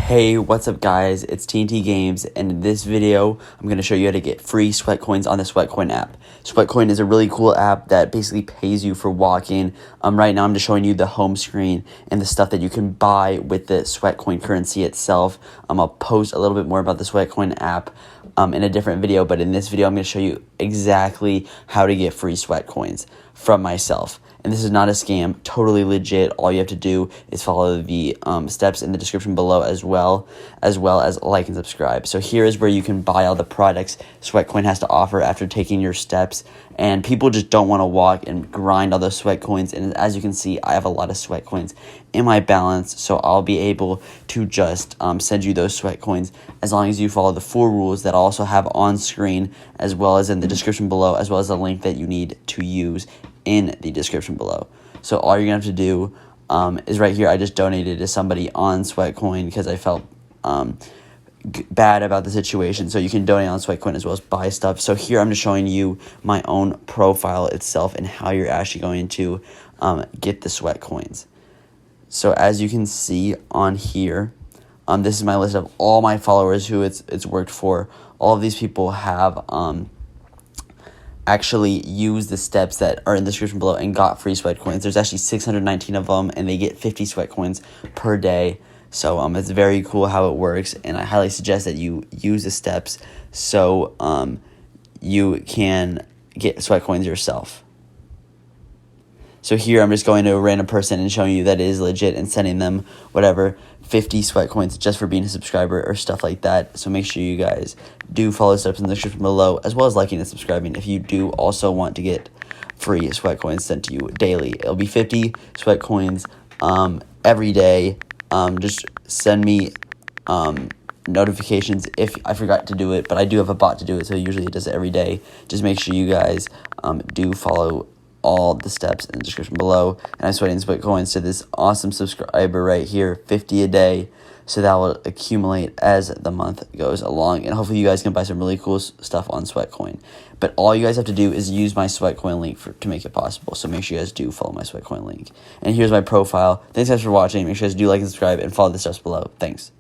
Hey, what's up guys, it's TNT Games, and in this video, I'm going to show you how to get free Sweatcoins on the Sweatcoin app. Sweatcoin is a really cool app that basically pays you for walking. Right now I'm just showing you the home screen and the stuff that you can buy with the Sweatcoin currency itself. I'll post a little bit more about the Sweatcoin app in a different video, but in this video I'm going to show you exactly how to get free Sweatcoins from myself. And this is not a scam, totally legit. All you have to do is follow the steps in the description below as well as like and subscribe. So here is where you can buy all the products Sweatcoin has to offer after taking your steps. And people just don't want to walk and grind all those Sweatcoins. And as you can see, I have a lot of Sweatcoins in my balance, so I'll be able to just send you those Sweatcoins as long as you follow the 4 rules that I'll also have on screen as well as in the description below, as well as the link that you need to use in the description below. So all you're gonna have to do is right here. I just donated to somebody on Sweatcoin because I felt bad about the situation. So you can donate on Sweatcoin as well as buy stuff. So here I'm just showing you my own profile itself and how you're actually going to get the Sweatcoins. So as you can see on here, this is my list of all my followers who it's worked for. All of these people have actually use the steps that are in the description below and got free Sweatcoins. There's actually 619 of them, and they get 50 Sweatcoins per day. So it's very cool how it works, and I highly suggest that you use the steps so you can get Sweatcoins yourself. So here I'm just going to a random person and showing you that it is legit and sending them whatever 50 Sweatcoins just for being a subscriber or stuff like that. So make sure you guys do follow the steps in the description below, as well as liking and subscribing if you do also want to get free Sweatcoins sent to you daily. It'll be 50 Sweatcoins every day. Just send me notifications if I forgot to do it, but I do have a bot to do it, so usually it does it every day. Just make sure you guys do follow all the steps in the description below. And I'm sweating Sweatcoins to this awesome subscriber right here, 50 a day, so that will accumulate as the month goes along, and hopefully you guys can buy some really cool stuff on Sweatcoin. But all you guys have to do is use my Sweatcoin link to make it possible, so make sure you guys do follow my Sweatcoin link. And here's my profile. Thanks guys for watching. Make sure you guys do like and subscribe and follow the steps below. Thanks.